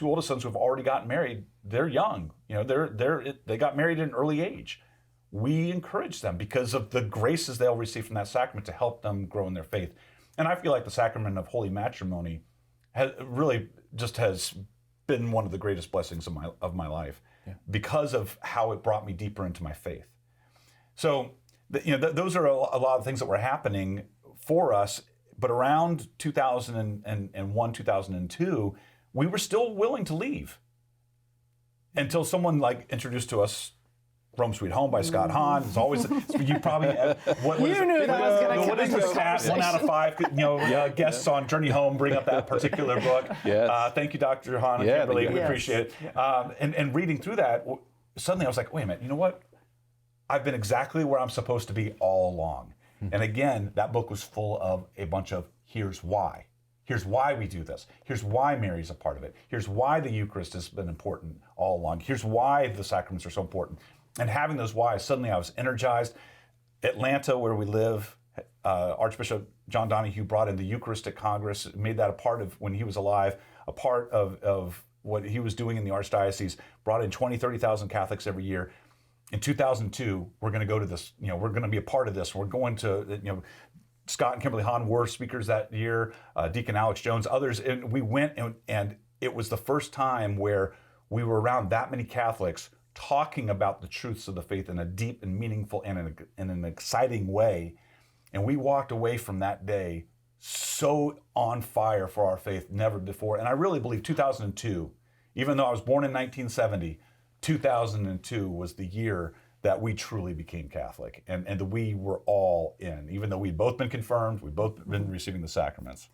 oldest sons who have already gotten married, they're young. They got married at an early age. We encourage them because of the graces they'll receive from that sacrament to help them grow in their faith. And I feel like the sacrament of holy matrimony has been one of the greatest blessings of my life because of how it brought me deeper into my faith. So, those are a lot of things that were happening for us. But around 2001, 2002, we were still willing to leave until someone introduced to us Rome Sweet Home by Scott Hahn. It's always you probably you knew that was going to come into the 1 out of 5 guests on Journey Home bring up that particular book. Yes. Thank you, Dr. Hahn and Kimberly. We appreciate it. And reading through that, suddenly I was like, wait a minute, you know what? I've been exactly where I'm supposed to be all along. And again, that book was full of a bunch of here's why. Here's why we do this. Here's why Mary's a part of it. Here's why the Eucharist has been important all along. Here's why the sacraments are so important. And having those whys, suddenly I was energized. Atlanta, where we live, Archbishop John Donahue brought in the Eucharistic Congress, made that a part of, when he was alive, a part of what he was doing in the Archdiocese, brought in 20, 30,000 Catholics every year. In 2002, we're going to go to this, we're going to be a part of this. We're going to, Scott and Kimberly Hahn were speakers that year, Deacon Alex Jones, others, and we went and it was the first time where we were around that many Catholics talking about the truths of the faith in a deep and meaningful and in an exciting way. And we walked away from that day so on fire for our faith, never before. And I really believe 2002, even though I was born in 1970, 2002 was the year that we truly became Catholic, and that we were all in, even though we'd both been confirmed, we'd both been receiving the sacraments.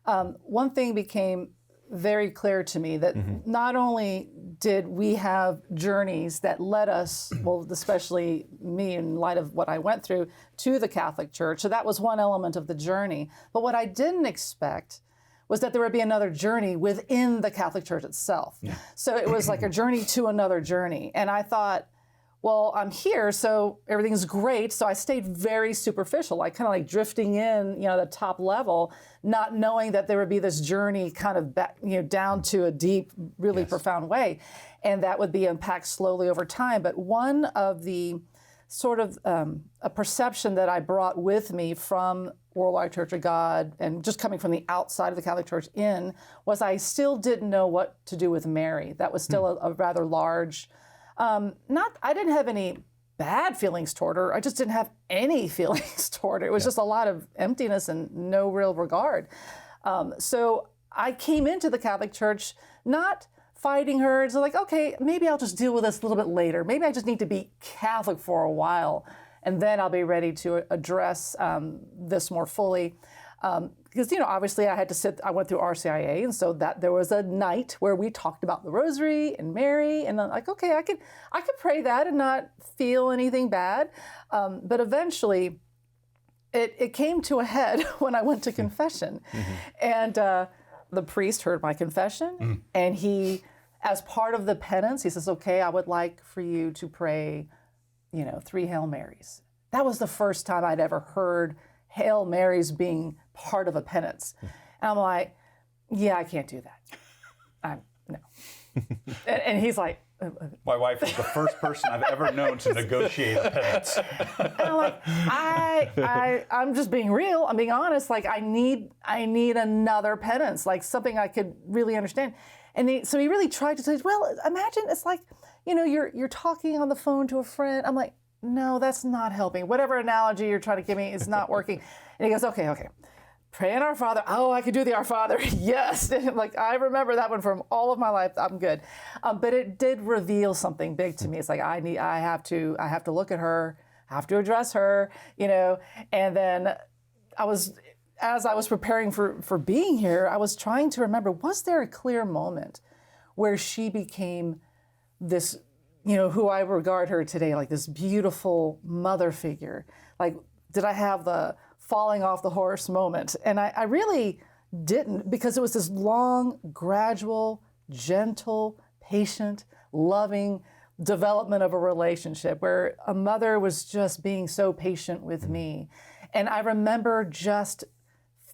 One thing became very clear to me, that not only did we have journeys that led us, well, especially me in light of what I went through, to the Catholic Church, so that was one element of the journey, but what I didn't expect was that there would be another journey within the Catholic Church itself. Yeah. So it was like a journey to another journey. And I thought, well, I'm here, so everything's great. So I stayed very superficial, kind of drifting in, the top level, not knowing that there would be this journey kind of back, down to a deep, really profound way. And that would be unpacked slowly over time. But one of the sort of a perception that I brought with me from Worldwide Church of God and just coming from the outside of the Catholic Church in was I still didn't know what to do with Mary. That was still a rather large, I didn't have any bad feelings toward her. I just didn't have any feelings toward her. It was just a lot of emptiness and no real regard. So I came into the Catholic Church not fighting her. It's okay, maybe I'll just deal with this a little bit later. Maybe I just need to be Catholic for a while, and then I'll be ready to address this more fully. Because, obviously I went through RCIA, and so that there was a night where we talked about the Rosary and Mary, and I'm okay, I could pray that and not feel anything bad. But eventually, it came to a head when I went to confession. And the priest heard my confession, and he, as part of the penance, he says, okay, I would like for you to pray, 3 Hail Marys. That was the first time I'd ever heard Hail Marys being part of a penance. And I'm like, yeah, I can't do that. No. and he's like, my wife is the first person I've ever known to negotiate a penance. And I'm like, I'm just being real. I'm being honest. I need another penance, something I could really understand. And so he really tried to say, well, imagine it's you're talking on the phone to a friend. I'm like, no, that's not helping. Whatever analogy you're trying to give me is not working. And he goes, okay. Pray in Our Father. Oh, I could do the Our Father. Yes. I remember that one from all of my life. I'm good. But it did reveal something big to me. It's I have to look at her, have to address her, and then as I was preparing for being here, I was trying to remember, was there a clear moment where she became this, who I regard her today, this beautiful mother figure? Did I have the falling off the horse moment? And I really didn't, because it was this long, gradual, gentle, patient, loving development of a relationship where a mother was just being so patient with me. And I remember just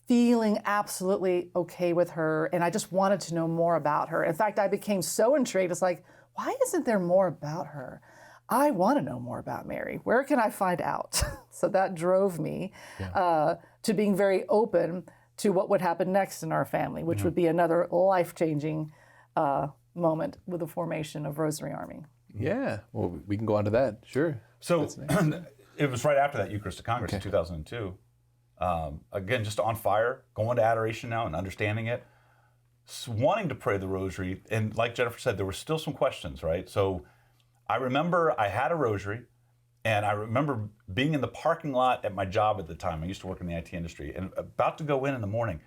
feeling absolutely okay with her, and I just wanted to know more about her. In fact, I became so intrigued. It's why isn't there more about her? I want to know more about Mary. Where can I find out? So that drove me to being very open to what would happen next in our family, which would be another life-changing moment with the formation of Rosary Army. Yeah. Well, we can go on to that. Sure. So it was right after that Eucharistic Congress in 2002. Again, just on fire, going to adoration now and understanding it, wanting to pray the rosary. And like Jennifer said, there were still some questions, right? So I remember I had a rosary, and I remember being in the parking lot at my job at the time. I used to work in the IT industry, and about to go in the morning.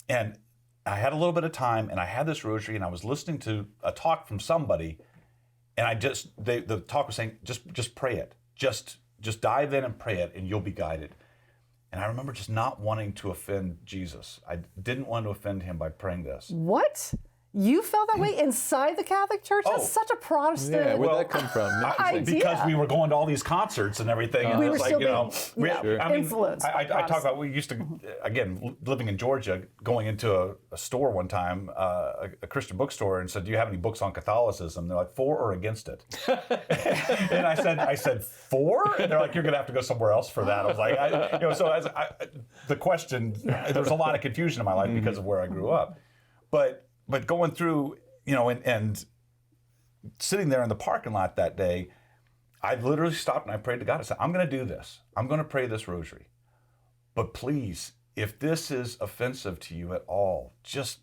And I had a little bit of time, and I had this rosary, and I was listening to a talk from somebody, and the talk was saying, just pray it. Just dive in and pray it, and you'll be guided. And I remember just not wanting to offend Jesus. I didn't want to offend him by praying this. What? You felt that way inside the Catholic Church? That's such a Protestant. Yeah, where'd that come from? Because we were going to all these concerts and everything. And we it were was still influenced. by I talk about, we used to, again, living in Georgia, going into a store one time, a Christian bookstore, and said, "Do you have any books on Catholicism?" They're like, "For or against it?" And I said, "For?" And they're like, "You're going to have to go somewhere else for that." I was like, the question, there's a lot of confusion in my life because of where I grew up. But going through, and sitting there in the parking lot that day, I literally stopped and I prayed to God. I said, "I'm going to do this. I'm going to pray this rosary. But please, if this is offensive to you at all, just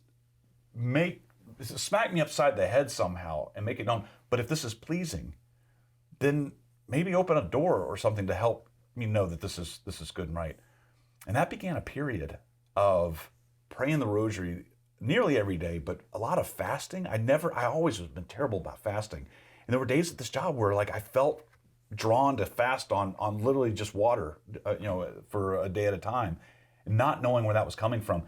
smack me upside the head somehow and make it known. But if this is pleasing, then maybe open a door or something to help me know that this is good and right." And that began a period of praying the rosary nearly every day, but a lot of fasting. I always have been terrible about fasting. And there were days at this job where I felt drawn to fast on literally just water, for a day at a time, not knowing where that was coming from.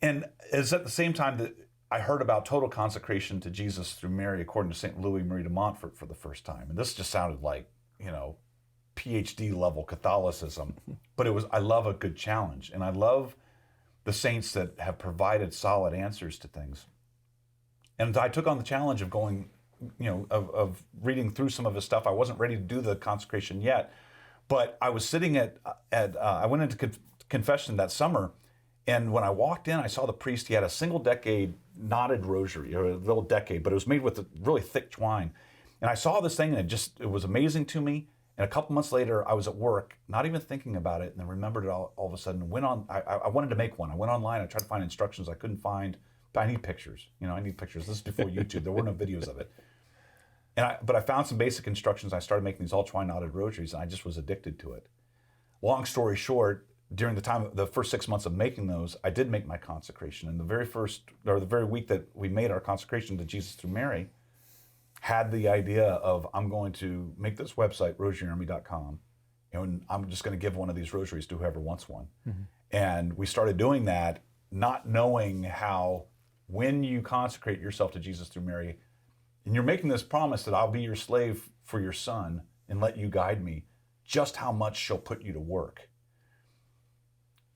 And it's at the same time that I heard about total consecration to Jesus through Mary, according to St. Louis Marie de Montfort for the first time. And this just sounded like, PhD level Catholicism, but I love a good challenge. And I love the saints that have provided solid answers to things. And I took on the challenge of going, of reading through some of his stuff. I wasn't ready to do the consecration yet, but I was sitting I went into confession that summer, and when I walked in, I saw the priest. He had a single decade knotted rosary, or a little decade, but it was made with a really thick twine. And I saw this thing, and it was amazing to me. And a couple months later, I was at work, not even thinking about it, and then remembered it all of a sudden. I wanted to make one. I went online. I tried to find instructions. I couldn't find. But I need pictures. I need pictures. This is before YouTube. There were no videos of it. But I found some basic instructions. I started making these all twine knotted rosaries, and I just was addicted to it. Long story short, during the first 6 months of making those, I did make my consecration. And the very week that we made our consecration to Jesus through Mary, had the idea of, I'm going to make this website, rosaryarmy.com, and I'm just going to give one of these rosaries to whoever wants one. Mm-hmm. And we started doing that, not knowing how, when you consecrate yourself to Jesus through Mary, and you're making this promise that I'll be your slave for your son and let you guide me, just how much she'll put you to work.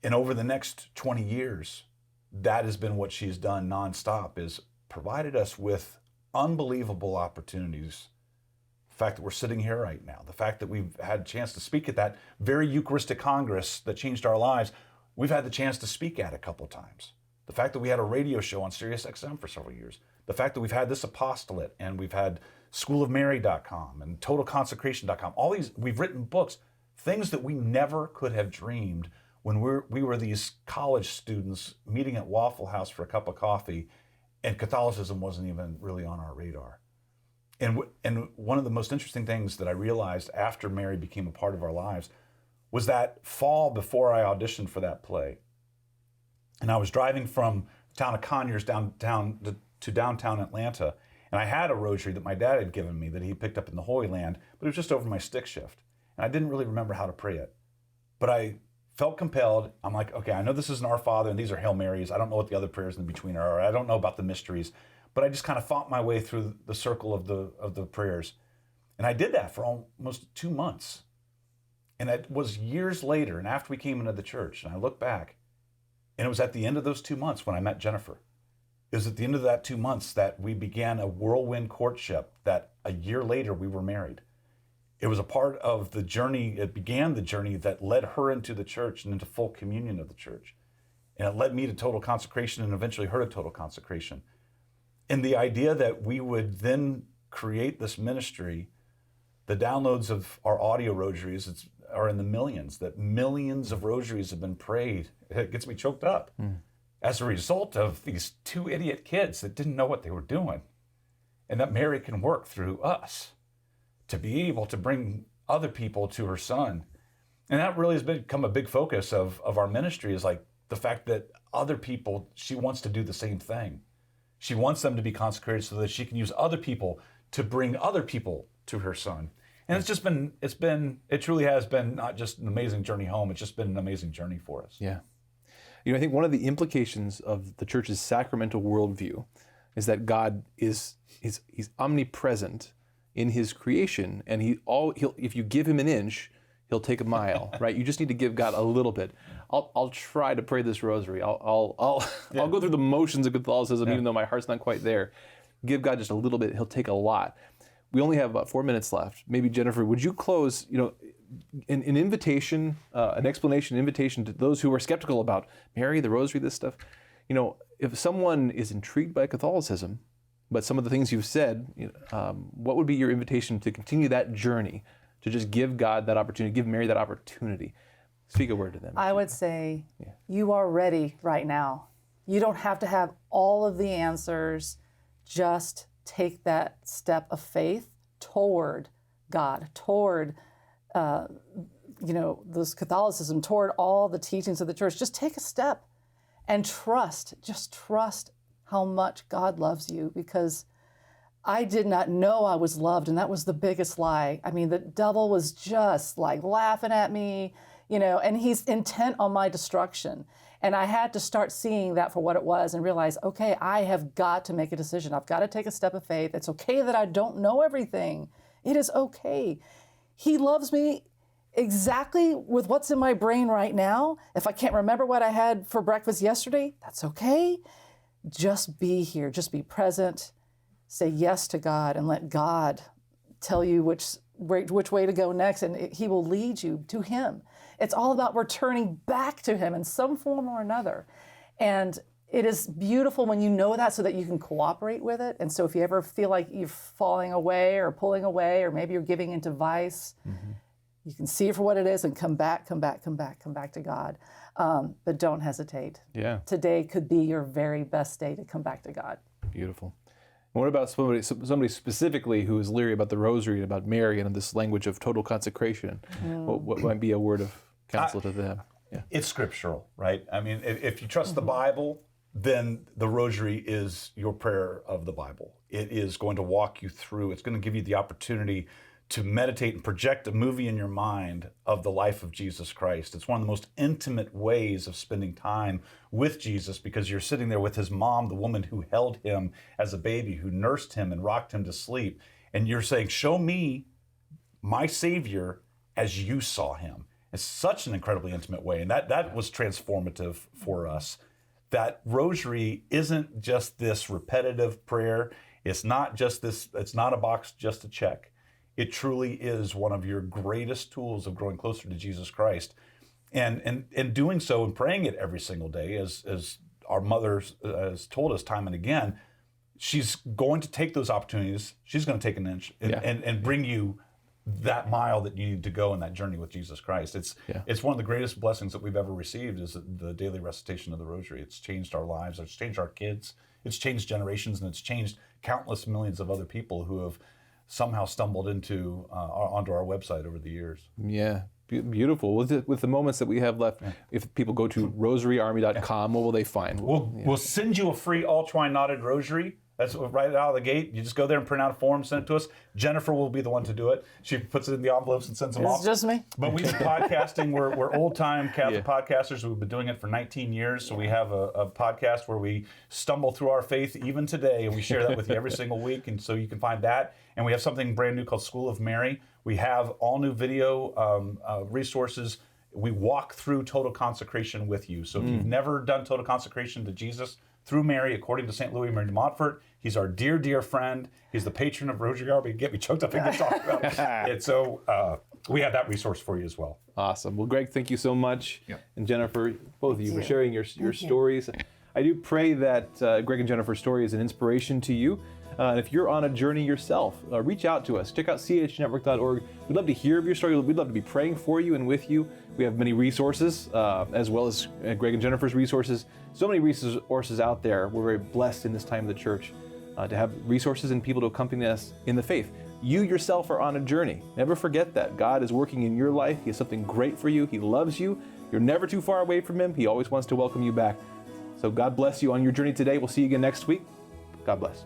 And over the next 20 years, that has been what she's done nonstop, is provided us with unbelievable opportunities. The fact that we're sitting here right now, the fact that we've had a chance to speak at that very Eucharistic Congress that changed our lives, we've had the chance to speak at a couple of times. The fact that we had a radio show on Sirius XM for several years. The fact that we've had this apostolate, and we've had schoolofmary.com and totalconsecration.com. All these, we've written books, things that we never could have dreamed when we were these college students meeting at Waffle House for a cup of coffee, and Catholicism wasn't even really on our radar. And one of the most interesting things that I realized after Mary became a part of our lives was that fall before I auditioned for that play. And I was driving from the town of Conyers downtown to downtown Atlanta, and I had a rosary that my dad had given me that he picked up in the Holy Land, but it was just over my stick shift. And I didn't really remember how to pray it. But I felt compelled. I'm like, okay, I know this is an Our Father and these are Hail Marys. I don't know what the other prayers in between are. I don't know about the mysteries, but I just kind of fought my way through the circle of the prayers. And I did that for almost 2 months. And it was years later, and after we came into the church, and I look back, and it was at the end of those 2 months when I met Jennifer. It was at the end of that 2 months that we began a whirlwind courtship, that a year later we were married. It was a part of the journey, it began the journey that led her into the church and into full communion of the church. And it led me to total consecration and eventually her to total consecration. And the idea that we would then create this ministry, the downloads of our audio rosaries are in the millions, that millions of rosaries have been prayed. It gets me choked up as a result of these two idiot kids that didn't know what they were doing. And that Mary can work through us to be able to bring other people to her son. And that really has become a big focus of our ministry, is like the fact that other people, she wants to do the same thing. She wants them to be consecrated so that she can use other people to bring other people to her son. And it truly has been not just an amazing journey home, it's just been an amazing journey for us. Yeah. I think one of the implications of the church's sacramental worldview is that God he's omnipresent in his creation, and he'll if you give him an inch, he'll take a mile, right? You just need to give God a little bit. I'll try to pray this rosary. I'll go through the motions of Catholicism, even though my heart's not quite there. Give God just a little bit, he'll take a lot. We only have about 4 minutes left. Maybe Jennifer, would you close, an invitation, an explanation, invitation to those who are skeptical about Mary, the rosary, this stuff. If someone is intrigued by Catholicism, but some of the things you've said, what would be your invitation to continue that journey, to just give God that opportunity, give Mary that opportunity? Speak a word to them. I would say you are ready right now. You don't have to have all of the answers. Just take that step of faith toward God, toward this Catholicism, toward all the teachings of the church. Just take a step and trust how much God loves you, because I did not know I was loved, and that was the biggest lie. I mean, the devil was just like laughing at me, and he's intent on my destruction. And I had to start seeing that for what it was and realize, okay, I have got to make a decision. I've got to take a step of faith. It's okay that I don't know everything. It is okay. He loves me exactly with what's in my brain right now. If I can't remember what I had for breakfast yesterday, that's okay. Just be here. Just be present. Say yes to God and let God tell you which way to go next, and he will lead you to him. It's all about returning back to him in some form or another. And it is beautiful when you know that, so that you can cooperate with it. And so if you ever feel like you're falling away or pulling away, or maybe you're giving into vice, you can see it for what it is and come back to God. But don't hesitate. Yeah. Today could be your very best day to come back to God. Beautiful. And what about somebody specifically who is leery about the rosary and about Mary and this language of total consecration? What might be a word of counsel to them? Yeah. It's scriptural, right? I mean, if you trust the Bible, then the rosary is your prayer of the Bible. It is going to walk you through. It's going to give you the opportunity to meditate and project a movie in your mind of the life of Jesus Christ. It's one of the most intimate ways of spending time with Jesus, because you're sitting there with his mom, the woman who held him as a baby, who nursed him and rocked him to sleep. And you're saying, show me my Savior as you saw him. It's such an incredibly intimate way. And that was transformative for us. That rosary isn't just this repetitive prayer. It's not just this, it's not a box just to check. It truly is one of your greatest tools of growing closer to Jesus Christ. And doing so and praying it every single day, as our mother has told us time and again, she's going to take those opportunities. She's going to take an inch and bring you that mile that you need to go in that journey with Jesus Christ. It's one of the greatest blessings that we've ever received, is the daily recitation of the rosary. It's changed our lives. It's changed our kids. It's changed generations, and it's changed countless millions of other people who have somehow stumbled onto our website over the years. Yeah, beautiful. With the moments that we have left, if people go to rosaryarmy.com, what will they find? We'll send you a free all-twine knotted rosary. That's right out of the gate. You just go there and print out a form, send it to us. Jennifer will be the one to do it. She puts it in the envelopes and sends them off. It's just me. But we've been podcasting. We're old-time Catholic podcasters. We've been doing it for 19 years. So we have a podcast where we stumble through our faith even today, and we share that with you every single week. And so you can find that. And we have something brand new called School of Mary. We have all new video resources. We walk through total consecration with you. So if you've never done total consecration to Jesus through Mary, according to St. Louis Marie de Montfort, he's our dear, dear friend. He's the patron of Rosary Army. Get me choked up and get talking about it. And so we have that resource for you as well. Awesome. Well, Greg, thank you so much. Yeah. And Jennifer, both of you, for sharing your stories. I do pray that Greg and Jennifer's story is an inspiration to you. And if you're on a journey yourself, reach out to us. Check out chnetwork.org. We'd love to hear of your story. We'd love to be praying for you and with you. We have many resources, as well as Greg and Jennifer's resources. So many resources out there. We're very blessed in this time of the church to have resources and people to accompany us in the faith. You yourself are on a journey. Never forget that. God is working in your life. He has something great for you. He loves you. You're never too far away from Him. He always wants to welcome you back. So God bless you on your journey today. We'll see you again next week. God bless.